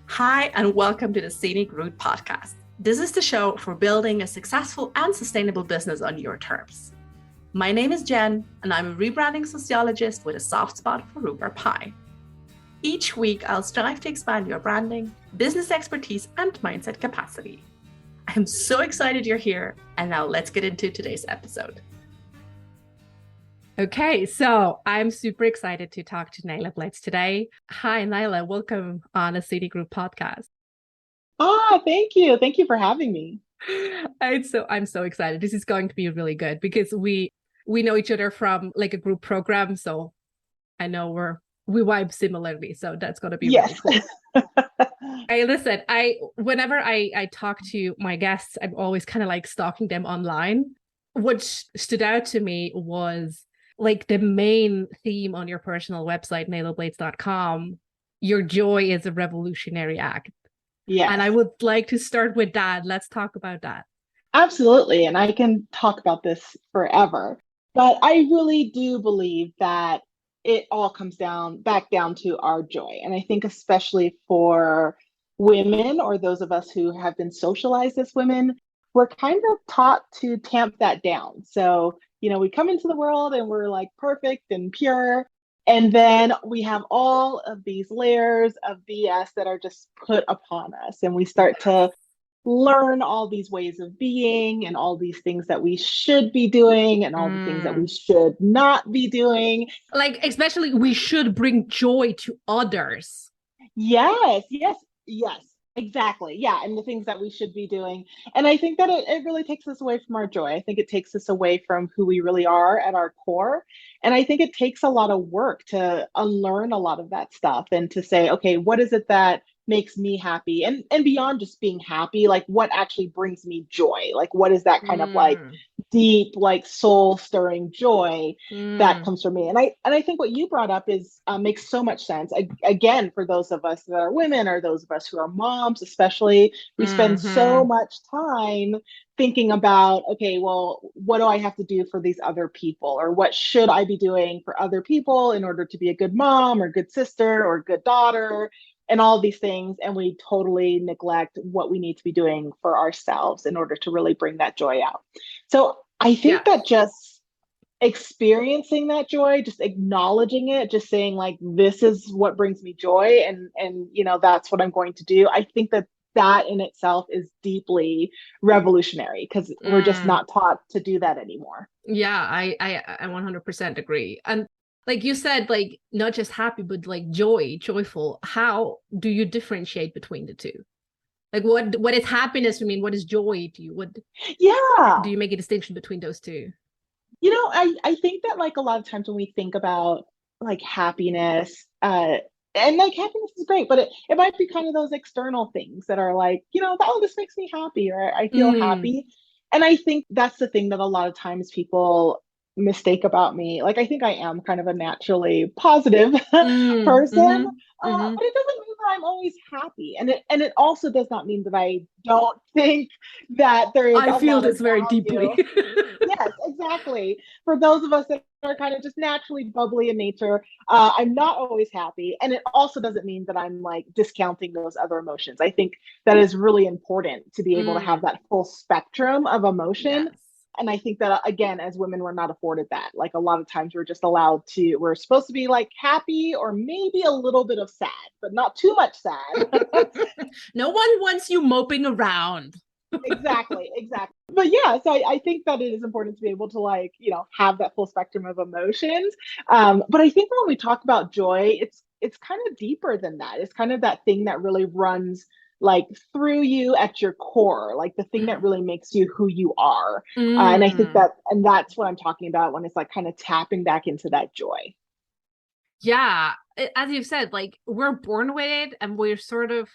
Hi, and welcome to the Scenic Route podcast. This is the show for building a successful and sustainable business on your terms. My name is Jen, and I'm a rebranding sociologist with a soft spot for rhubarb pie. Each week, I'll strive to expand your branding, business expertise, and mindset capacity. I'm so excited you're here, and now let's get into today's episode. Okay, so I'm super excited to talk to Nailah Blades today. Hi, Nailah. Welcome on a City Group podcast. Thank you. Thank you for having me. I'm so excited. This is going to be really good because we know each other from like a group program, so I know we vibe similarly. So that's going to be really Yes. cool. Whenever I talk to my guests, I'm always kind of like stalking them online. What stood out to me was like the main theme on your personal website, nailahblades.com. Your joy is a revolutionary act. Yes. And I would like to start with that. Let's talk about that. Absolutely. And I can talk about this forever. But I really do believe that it all comes back down to our joy. And I think especially for women or those of us who have been socialized as women, we're kind of taught to tamp that down. So, we come into the world and we're like perfect and pure. And then we have all of these layers of BS that are just put upon us. And we start to learn all these ways of being and all these things that we should be doing and all the things that we should not be doing. Like, especially, we should bring joy to others. Yes, yes, yes, exactly. Yeah. And the things that we should be doing. And I think that it really takes us away from our joy. I think it takes us away from who we really are at our core. And I think it takes a lot of work to unlearn a lot of that stuff and to say, okay, what is it that makes me happy? And beyond just being happy, like what actually brings me joy? Like what is that kind of like deep, like soul stirring joy that comes from me? And I think what you brought up is makes so much sense. Again, for those of us that are women or those of us who are moms, especially, we spend so much time thinking about, okay, well, what do I have to do for these other people? Or what should I be doing for other people in order to be a good mom or good sister or good daughter? And all these things. And we totally neglect what we need to be doing for ourselves in order to really bring that joy out. So I think that just experiencing that joy, just acknowledging it, just saying like, this is what brings me joy. And, that's what I'm going to do. I think that in itself is deeply revolutionary because we're just not taught to do that anymore. Yeah, I 100% agree. And like you said, like not just happy, but like joyful. How do you differentiate between the two? Like what is happiness to me and what is joy to you? What do Yeah. you make a distinction between those two? I think that like a lot of times when we think about like happiness, and like happiness is great, but it might be kind of those external things that are like, oh, this makes me happy or I feel happy. And I think that's the thing that a lot of times people mistake about me. Like I think I am kind of a naturally positive person, but it doesn't mean that I'm always happy. And it also does not mean that I don't think that there is I a feel lot of this very value. deeply. Yes, exactly. For those of us that are kind of just naturally bubbly in nature, I'm not always happy. And it also doesn't mean that I'm like discounting those other emotions. I think that is really important to be able to have that full spectrum of emotion. Yes. And I think that, again, as women, we're not afforded that. Like a lot of times we're supposed to be like happy or maybe a little bit of sad, but not too much sad. No one wants you moping around. Exactly. But yeah, so I think that it is important to be able to like, have that full spectrum of emotions. But I think when we talk about joy, it's kind of deeper than that. It's kind of that thing that really runs like through you at your core, like the thing that really makes you who you are. And I think that's what I'm talking about when it's like kind of tapping back into that joy. Yeah, as you've said, like we're born with it and we're sort of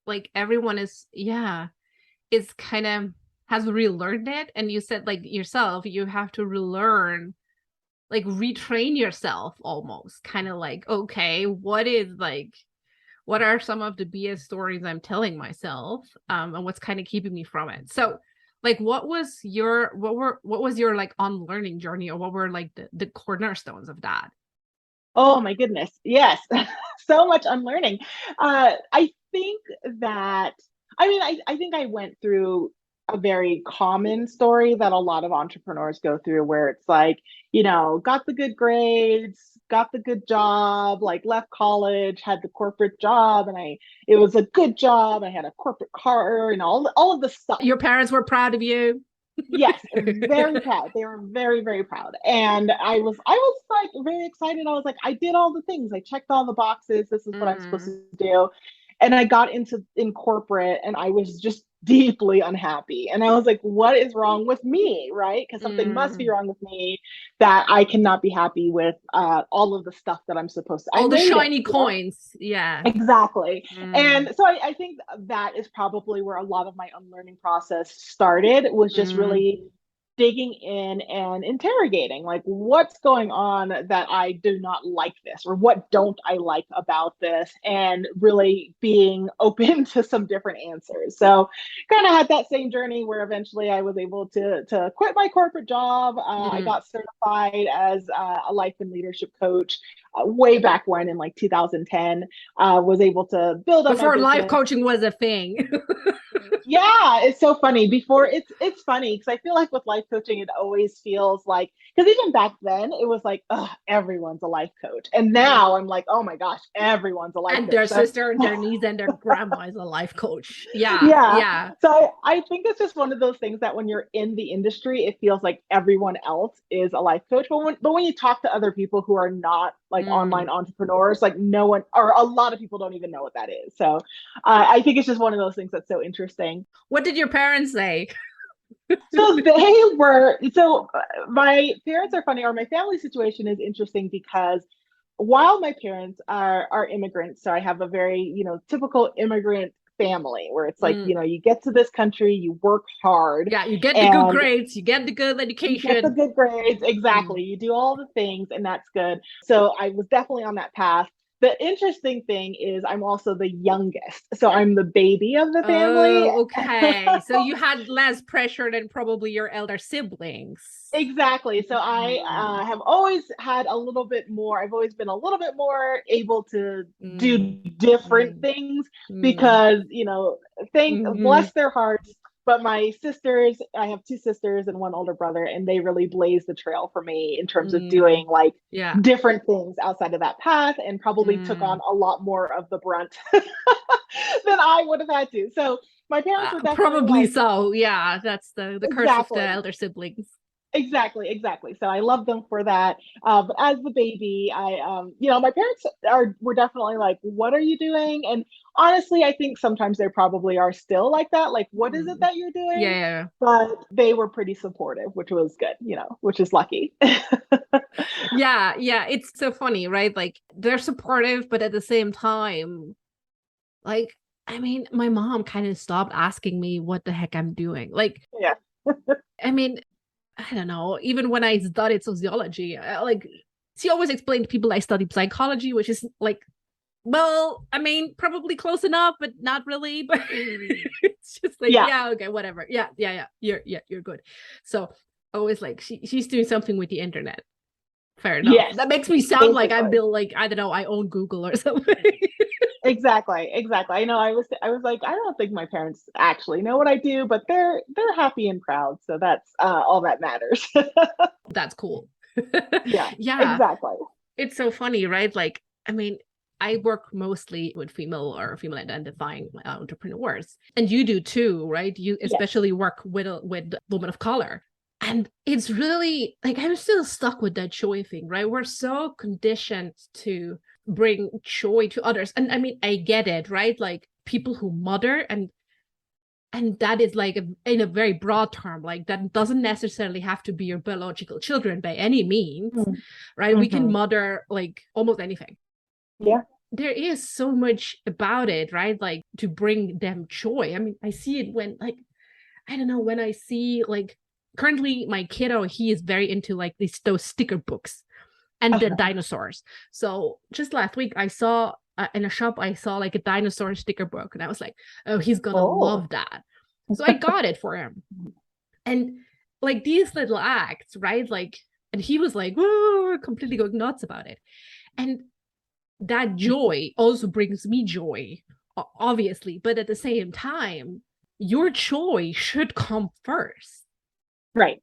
like everyone is kind of has relearned it. And you said like yourself, you have to relearn, like retrain yourself almost kind of like, okay, what are some of the BS stories I'm telling myself? And what's kind of keeping me from it? So like what was your like unlearning journey, or what were like the cornerstones of that? Oh my goodness. Yes. So much unlearning. I think that, I think I went through a very common story that a lot of entrepreneurs go through, where it's like, got the good grades, got the good job, like left college, had the corporate job, and it was a good job. I had a corporate car and all of the stuff. Your parents were proud of you. Yes, very proud. They were very, very proud. And I was like very excited. I was like, I did all the things. I checked all the boxes. This is what I'm supposed Mm, to do. And I got in corporate and I was just deeply unhappy. And I was like, what is wrong with me? Right? Because something must be mm. wrong with me that I cannot be happy with all of the stuff that I'm supposed to. I All the made it, shiny coins. Yeah. Exactly. Mm, And so I think that is probably where a lot of my unlearning process started, was just mm. really digging in and interrogating, like, what's going on that I do not like this, or what don't I like about this, and really being open to some different answers. So kind of had that same journey where eventually I was able to quit my corporate job. I Mm. got certified as a life and leadership coach way back when, in like 2010. Was able to build up my Before life business. coaching was a thing. Yeah, it's so funny. Before, it's funny because I feel like with life coaching, it always feels like, because even back then it was like, oh, everyone's a life coach, and now I'm like, oh my gosh, everyone's a life And coach. their So sister and their niece and their grandma is a life coach. Yeah, yeah, yeah. so I think it's just one of those things that when you're in the industry, it feels like everyone else is a life coach. But when you talk to other people who are not like Mm. online entrepreneurs, like no one, or a lot of people don't even know what that is. So I think it's just one of those things that's so interesting. What did your parents say? So my parents are funny, or my family situation is interesting, because while my parents are immigrants, so I have a very, typical immigrant family where it's like, Mm. you get to this country, you work hard, Yeah, you get the good and grades, you get the good you get the education. good grades. Mm. Exactly. You do all the things, and that's good. So I was definitely on that path. The interesting thing is I'm also the youngest. So I'm the baby of the family. Oh, okay. So you had less pressure than probably your elder siblings. Exactly. So I Mm. have always had a little bit more, I've always been a little bit more able to do Mm. different Mm. things, Mm. because, thank Mm. bless their hearts. But my sisters, I have two sisters and one older brother, and they really blazed the trail for me in terms of Mm. doing like Yeah. different things outside of that path, and probably took on Mm. a lot more of the brunt than I would have had to. So my parents were definitely Probably like, so. Yeah, that's the curse of the exactly. elder siblings. Exactly, exactly. So I love them for that. But as the baby, my parents were definitely like, "What are you doing?" And honestly, I think sometimes they probably are still like that. Like, what is it Mm. that you're Yeah, doing? yeah, yeah. But they were pretty supportive, which was good. Which is lucky. Yeah, yeah. It's so funny, right? Like they're supportive, but at the same time, like, I mean, my mom kind of stopped asking me what the heck I'm doing. Like, Yeah, I mean, I don't know. Even when I studied sociology, like, she always explained to people I studied psychology, which is like, well, I mean, probably close enough, but not really. But it's just like, yeah, yeah, okay, whatever. Yeah, yeah, you're good. So always like she's doing something with the internet. Fair enough. yes, That makes me sound like I'm basically. built like I don't know, I own Google or something. Exactly, exactly. I know. I was like, I don't think my parents actually know what I do, but they're happy and proud, so that's all that matters. That's cool. Yeah, Yeah, exactly. it's so funny, right? Like, I mean, I work mostly with female or female identifying entrepreneurs, and you do too, right? You Yes. especially work with women of color, and it's really like I'm still stuck with that joy thing, right? We're so conditioned to bring joy to others, and I mean, I get it, right? Like people who mother and that is like in a very broad term, like that doesn't necessarily have to be your biological children by any means, right? We can Mm-hmm. mother like almost anything. Yeah. There is so much about it, right? Like to bring them joy. I mean, I see it when like I don't know, when I see like currently my kiddo, he is very into like those sticker books and the dinosaurs. So just last week I saw in a shop, I saw like a dinosaur sticker book, and I was like, oh, he's gonna Oh. love that. So I got it for him. And like these little acts, right? Like, and he was like, whoa, completely going nuts about it. And that joy also brings me joy obviously, but at the same time, your joy should come first. Right.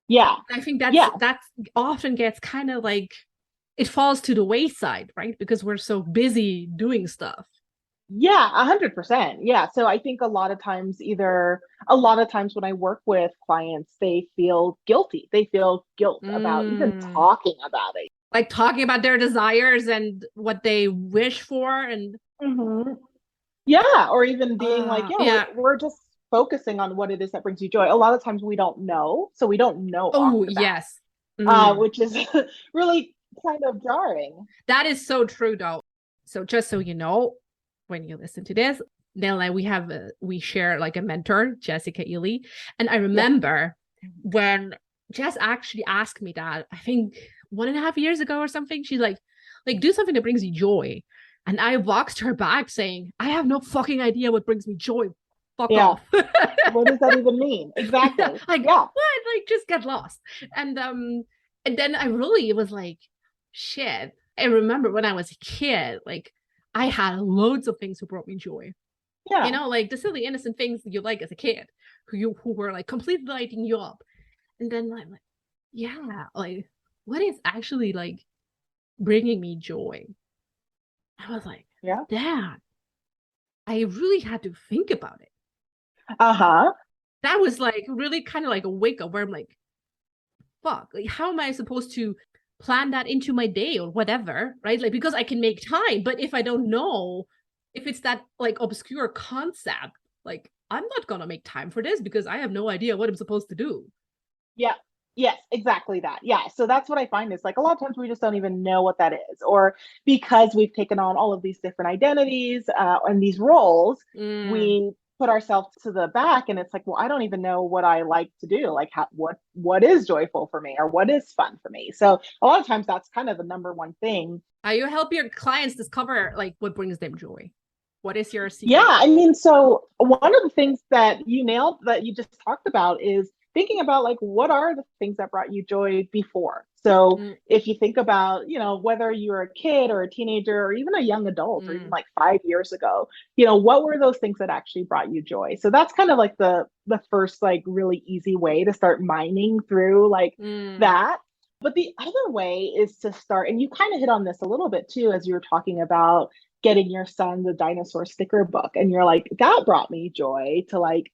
Yeah. I think Yeah. that's often gets kind of like it falls to the wayside, right? Because we're so busy doing stuff. Yeah, 100%. Yeah. So I think a lot of times when I work with clients, they feel guilty. They feel guilt about even Mm. talking about it. Like talking about their desires and what they wish for, and Hmm. Yeah. Or even being like, yeah, yeah. we're just focusing on what it is that brings you joy. A lot of times we don't know. So we don't know off Oh the bat, yes. Mm. which is really kind of jarring. That is so true, though. So just so you know, when you listen to this, Nailah and I, we share like a mentor, Jessica Ely, and I Yeah. remember when Jess actually asked me that, I think 1.5 years ago or something. She's like do something that brings you joy, and I boxed her back saying, I have no fucking idea what brings me joy. Fuck Yeah. off. What does that even mean? Yeah, Exactly. like Yeah. what? Like just get lost. And then I really was like, shit. I remember when I was a kid, like I had loads of things who brought me joy. You Yeah. know, like the silly innocent things that you like as a kid, who were like completely lighting you up. And then I'm like, yeah, like what is actually like bringing me joy? I was like, Yeah. Dad, I really had to think about it. Uh-huh. That was like really kind of like a wake up where I'm like, fuck, like how am I supposed to plan that into my day or whatever, right? Like because I can make time, but if I don't know if it's that like obscure concept, like I'm not gonna make time for this because I have no idea what I'm supposed to do. Yeah. Yes, exactly that. Yeah. So that's what I find is like a lot of times we just don't even know what that is. Or because we've taken on all of these different identities and these roles, Mm, we put ourselves to the back and it's like, well, I don't even know what I like to do. Like what is joyful for me or what is fun for me. So a lot of times that's kind of the number one thing. how you help your clients discover like what brings them joy? What is your Yeah, secret? I mean, so one of the things that you nailed that you just talked about is thinking about like what are the things that brought you joy before. So Mm, if you think about, whether you're a kid or a teenager or even a young adult or even mm, like 5 years ago, what were those things that actually brought you joy? So that's kind of like the first like really easy way to start mining through like mm, that. But the other way is to start, and you kind of hit on this a little bit too, as you were talking about getting your son the dinosaur sticker book. And you're like, that brought me joy to like,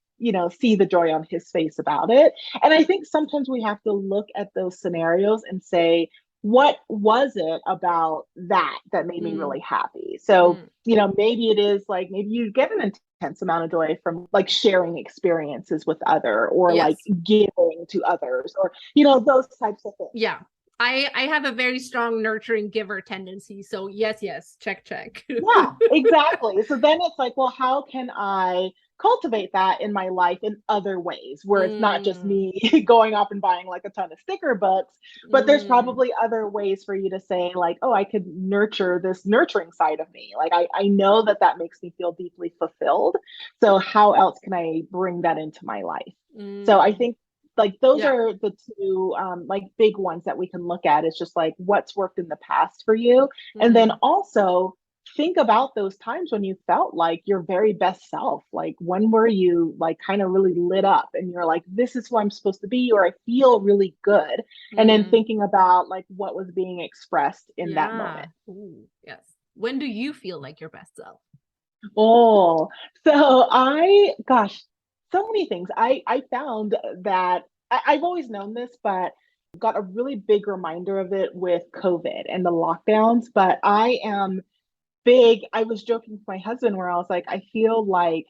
see the joy on his face about it. And I think sometimes we have to look at those scenarios and say, what was it about that made me mm, really happy? So, mm. maybe it is like maybe you get an intense amount of joy from like sharing experiences with other or like Yes. giving to others or those types of things. Yeah. I have a very strong nurturing giver tendency. So yes, yes, check, check. Yeah, exactly. So then it's like, well, how can I cultivate that in my life in other ways where it's not just Mm, me going off and buying like a ton of sticker books, but there's mm, probably other ways for you to say, like, oh, I could nurture this nurturing side of me. Like, I know that makes me feel deeply fulfilled. So, how else can I bring that into my life? So, I mm. think like those Yeah. are the two like big ones that we can look at. It's just like what's worked in the past for you and then Mm, also think about those times when you felt like your very best self. Like when were you like kind of really lit up and you're like, this is who I'm supposed to be, or I feel really good. And then mm. thinking about like what was being expressed in that Yeah. moment. Ooh, yes. When do you feel like your best self? Oh, so gosh, so many things. I found that I've always known this, but got a really big reminder of it with COVID and the lockdowns. But I am big. I was joking with my husband where I was like, I feel like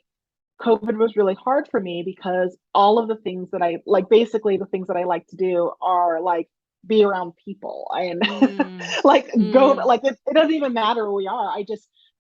COVID was really hard for me because all of the things that I like, basically the things that I like to do are like be around people and Mm, like go, mm, like it doesn't even matter who we are.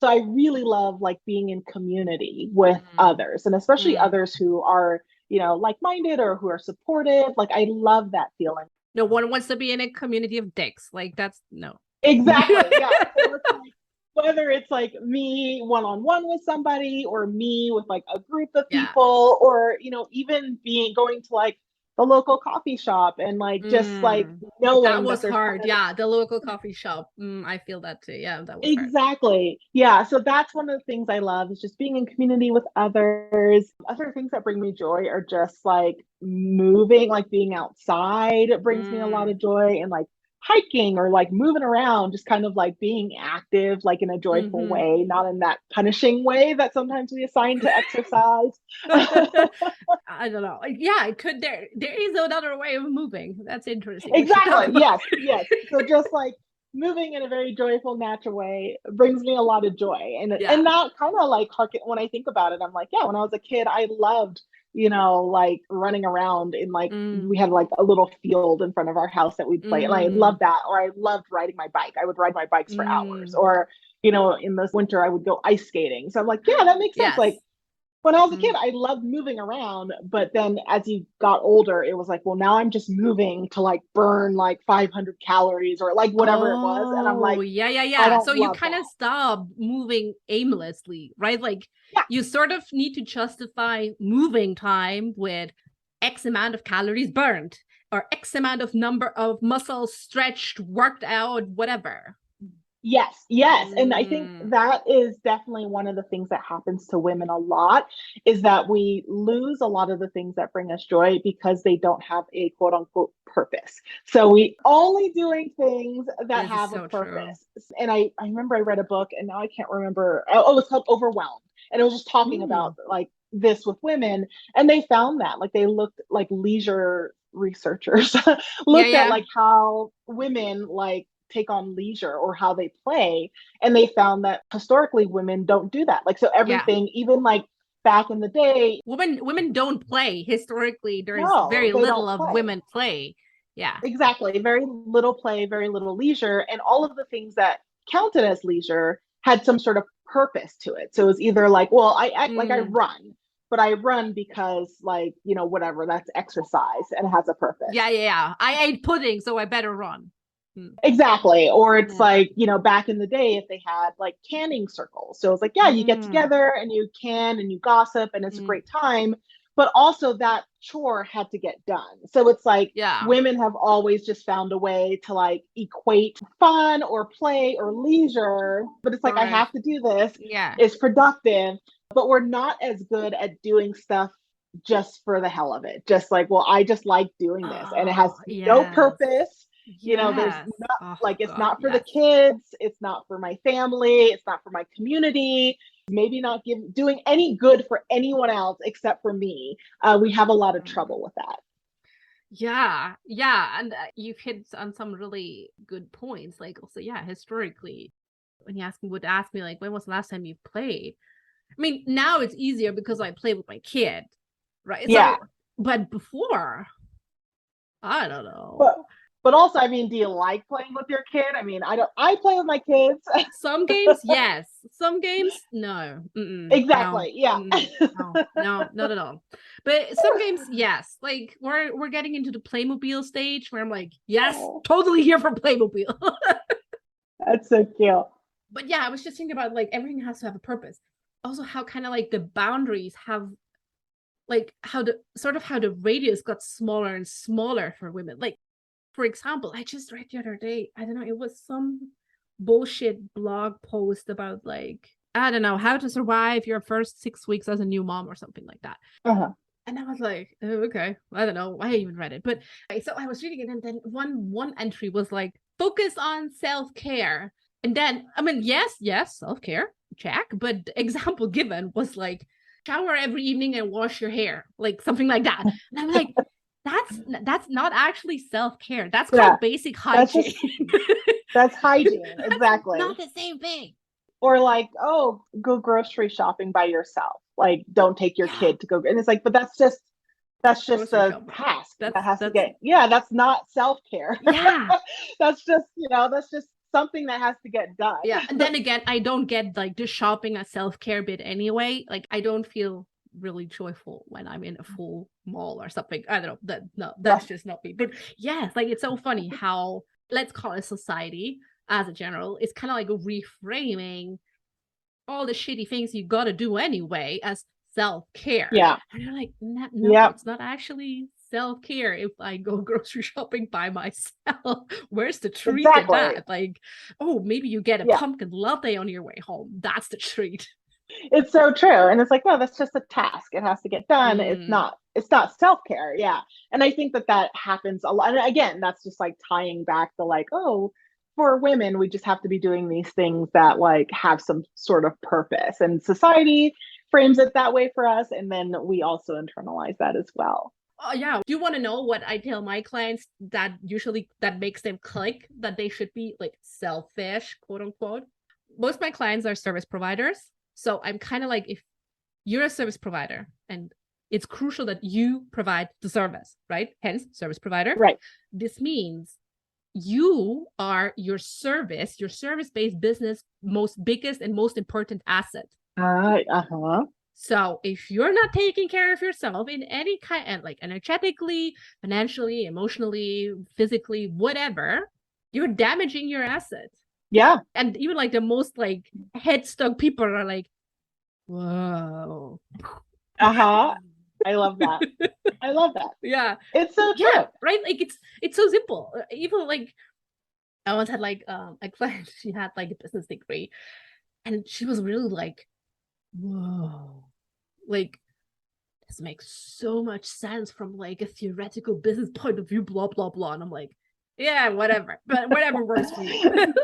So I really love like being in community with mm, others and especially mm. others who are, like-minded or who are supportive. Like I love that feeling. No one wants to be in a community of dicks. Like that's no. Exactly. Yeah. So it's like whether it's like me one on one with somebody or me with like a group of Yeah. people or even being going to like the local coffee shop and like just like Mm. That knowing that was there's kind hard. of Yeah, the local coffee shop. I feel that too. Yeah, that was hard. exactly. Yeah. So that's one of the things I love is just being in community with others. Other things that bring me joy are just like moving, like being outside. It brings me a lot Mm. of joy and like hiking or like moving around, just kind of like being active, like in a joyful Hmm. way, not in that punishing way that sometimes we assign to exercise. I don't know. Yeah, it could there is another way of moving. That's interesting. We should talk Exactly. about. Yes. Yes. So just like moving in a very joyful, natural way brings me a lot of joy. Yeah. And that kind of like when I think about it, I'm like, yeah, when I was a kid, I loved, like running around in like Mm, we had like a little field in front of our house that we'd play. And I mm, loved that. Or I loved riding my bike. I would ride my bikes for hours. mm. Or, in the winter I would go ice skating. So I'm like, yeah, that makes sense. Like Yes. when I was a kid, Mm. I loved moving around, but then as you got older, it was like, well, now I'm just moving to like burn like 500 calories or like whatever it was. And I'm Oh, like, yeah, yeah, I yeah. don't So you love kind of that. stop moving aimlessly, right? Like Yeah, you sort of need to justify moving time with X amount of calories burned or X amount of number of muscles stretched, worked out, whatever. yes, yes. And I think Mm, that is definitely one of the things that happens to women a lot is that we lose a lot of the things that bring us joy because they don't have a quote unquote purpose. So we only doing things that this is have a so true. purpose. And I remember I read a book and now I can't remember. Oh, it's called Overwhelmed. And it was just talking about Mm, like this with women. And they found that like they looked like leisure researchers yeah, looked at yeah. like how women like take on leisure or how they play, and they found that historically women don't do that, like so Yeah. everything, even like back in the day, Women don't play historically. There is no, very they little don't of play. women play. Yeah. Exactly, very little play, very little leisure, and all of the things that counted as leisure had some sort of purpose to it. So it was either like, well, I act like I Mm. run, but I run because like, whatever, that's exercise and it has a Yeah, purpose. yeah, yeah. I ate pudding, so I better run. Mm. Exactly. Or it's Mm. like, back in the day, if they had like canning circles. So it's like, yeah, you get Mm. together and you can and you gossip and it's a Mm. great time. But also that chore had to get done. So it's like Yeah. women have always just found a way to like equate fun or play or leisure. But it's like, I Correct. have to do this. Yeah. It's productive. But we're not as good at doing stuff just for the hell of it. Just like, well, I just like doing this and it has Oh, no yes. purpose. There's Yes. not Oh like it's God, not for the yes. kids, it's not for my family, it's not for my community, maybe not doing any good for anyone else except for me. We have a lot of Mm. trouble with that. Yeah, yeah, and you've hit on some really good points. Like also, yeah, historically, when would ask me like, when was the last time you played? I mean, now it's easier because I play with my kid, right? Yeah, So, but before, I don't but know. also, I mean, do you like playing with your kid? I mean, I don't. I play with my kids. Some games, yes. Some games, no. Mm-mm. No. Exactly. Yeah. Mm-mm. No. No, not at all. But some games, yes. Like we're getting into the Playmobil stage where I'm like, yes, Oh, totally here for Playmobil. that's so cute. But yeah, I was just thinking about like everything has to have a purpose. Also, how kind of like the boundaries have like how the radius got smaller and smaller for women. Like, for example, I just read the other day, I don't know, it was some bullshit blog post about like, I don't know, how to survive your first 6 weeks as a new mom or something like that. Uh-huh. And I was like, oh, okay, I don't know why I even read it. But so I was reading it, and then one entry was like, focus on self-care. And then I mean, yes, self-care, check. But the example given was like shower every evening and wash your hair, like something like that. And I'm like, that's not actually self-care. That's Yeah, called basic that's hygiene. just that's hygiene. That's Exactly. not the same thing. Or like, oh, go grocery shopping by yourself. Like, don't take your Yeah, kid to go. And it's like, but that's just grocery a shopping. task that has to That's get. Yeah, that's not self care. yeah. That's just something that has to get done. Yeah, and then again, I don't get like the shopping a self-care bit anyway. Like I don't feel really joyful when I'm in a full mall or something. I don't know. That's Yeah, just not me. But yes, like it's so funny how, let's call it society as a general, it's kind of like reframing all the shitty things you gotta do anyway as self-care. yeah, And you're like, no, yeah. it's not actually self-care if I go grocery shopping by myself? Where's the treat in Exactly. that? Like, oh, maybe you get a Yeah. pumpkin latte on your way home. That's the treat. It's so true. And it's like, no, that's just a task. It has to get done. Mm, It's not self-care. Yeah. And I think that that happens a lot. And again, that's just like tying back the like, oh, for women, we just have to be doing these things that like have some sort of purpose. And society frames it that way for us. And then we also internalize that as well. oh yeah. Do you want to know what I tell my clients that usually that makes them click that they should be like selfish, quote unquote? Most of my clients are service providers. So I'm kind of like, if you're a service provider and it's crucial that you provide the service, right? Hence, service provider. Right. This means you are your service-based business most biggest and most important asset. Uh-huh. So if you're not taking care of yourself in any kind, like energetically, financially, emotionally, physically, whatever, you're damaging your asset. Yeah. And even like the most like headstuck people are like, whoa. Uh-huh. I love that. I love that. Yeah. It's so true. Yeah, right? Like it's so simple. Even like I once had like a client, she had like a business degree and she was really like, whoa, like this makes so much sense from like a theoretical business point of view, blah blah blah. And I'm like, yeah, whatever, but whatever works for you.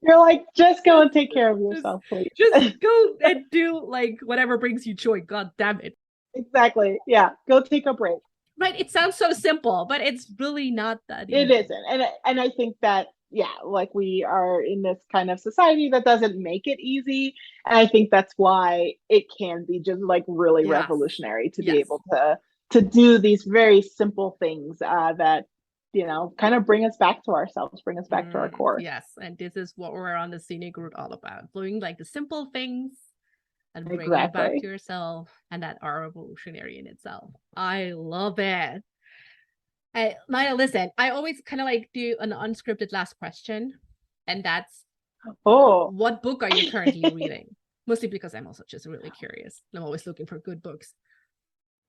You're like, just go and take care of yourself, please. Just go and do like whatever brings you joy. God damn it. Exactly. Yeah. Go take a break. Right. It sounds so simple, but it's really not that It easy. isn't. And I think that, yeah, like we are in this kind of society that doesn't make it easy. And I think that's why it can be just like really Yes. revolutionary to be Yes. able to do these very simple things that kind of bring us back to ourselves, bring us back to our core. Yes. And this is what we're on the scenic route all about. Doing like the simple things and bring you back to yourself, and that are revolutionary in itself. I love it. Nailah, listen, I always kind of like do an unscripted last question, and that's, Oh, what book are you currently reading? Mostly because I'm also just really curious. I'm always looking for good books.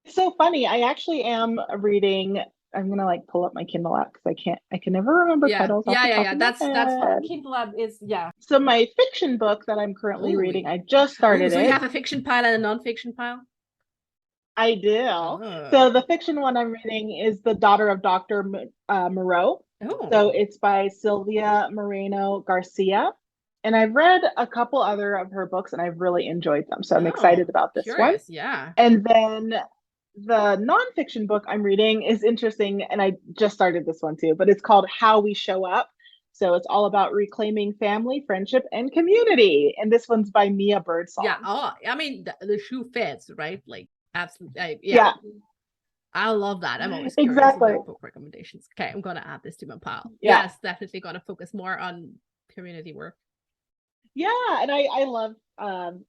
it's so funny. I actually am reading. I'm gonna like pull up my Kindle app because I can never remember titles off the top of my That's head. what Kindle Lab is. Yeah. So my fiction book that I'm currently reading, I just started so it. you have a fiction pile and a non-fiction pile? I do. Oh. So the fiction one I'm reading is The Daughter of Dr. Moreau. Oh. So it's by Sylvia Moreno Garcia. And I've read a couple other of her books and I've really enjoyed them. So I'm excited about this one. Yeah. And then the nonfiction book I'm reading is interesting. And I just started this one too, but it's called How We Show Up. So it's all about reclaiming family, friendship, and community. And this one's by Mia Birdsong. Yeah. Oh, I mean, the shoe fits, right? Like, absolutely. Yeah. I love that. I'm always curious about book recommendations. Okay, I'm gonna add this to my pile. Yeah. Yes, definitely gonna focus more on community work. Yeah, and I love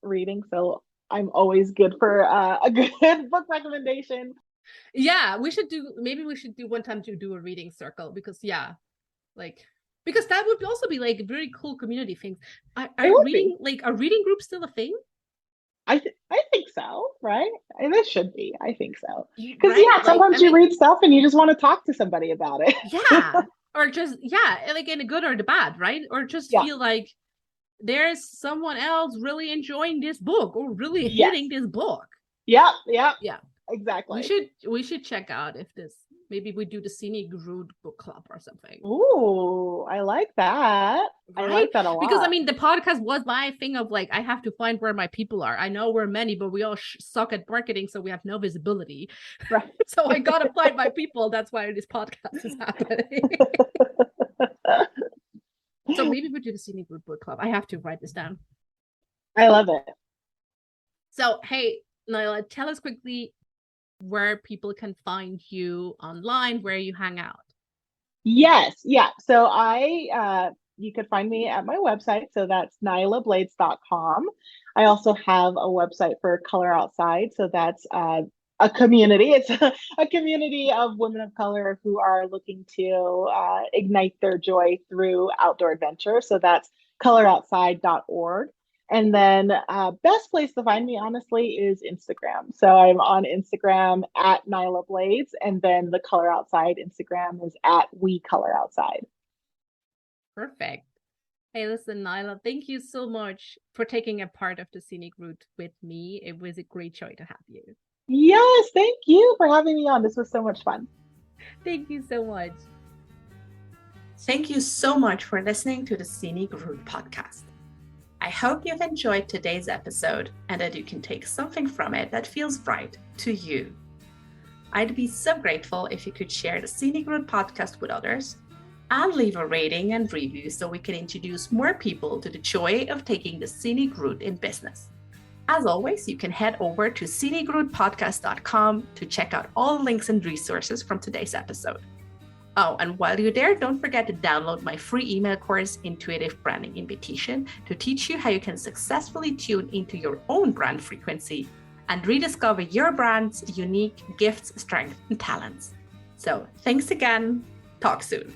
reading, so I'm always good for a good book recommendation. Yeah, maybe we should do one time to do a reading circle, because because that would also be like a very cool community thing. Are reading groups still a thing? I think so, right? And it should be. I think so. Because right? sometimes you read stuff and you just want to talk to somebody about it. Yeah. Or just like in the good or the bad, right? Or just feel like there's someone else really enjoying this book or really hitting this book. Yeah. Exactly. We should check out if maybe we do the Scenic Route book club or something. Ooh, I like that. Right? I like that a lot. Because I mean, the podcast was my thing of like, I have to find where my people are. I know we're many, but we all suck at marketing, so we have no visibility. Right. So I gotta find my people. That's why this podcast is happening. So maybe we do the Scenic Route book club. I have to write this down. I love it. So hey, Nailah, tell us quickly where people can find you online, where you hang out. Yes. Yeah. So you could find me at my website. So that's nailahblades.com. I also have a website for Color Outside. So that's a community. It's a community of women of color who are looking to ignite their joy through outdoor adventure. So that's coloroutside.org. And then best place to find me, honestly, is Instagram. So I'm on Instagram at Nailah Blades, and then the Color Outside Instagram is at We Color Outside. Perfect. Hey, listen, Nailah, thank you so much for taking a part of the scenic route with me. It was a great joy to have you. Yes, thank you for having me on. This was so much fun. Thank you so much. Thank you so much for listening to the Scenic Route podcast. I hope you've enjoyed today's episode and that you can take something from it that feels right to you. I'd be so grateful if you could share the Scenic Route podcast with others and leave a rating and review so we can introduce more people to the joy of taking the scenic route in business. As always, you can head over to scenicroutepodcast.com to check out all the links and resources from today's episode. Oh, and while you're there, don't forget to download my free email course, Intuitive Branding Invitation, to teach you how you can successfully tune into your own brand frequency and rediscover your brand's unique gifts, strengths, and talents. So thanks again. Talk soon.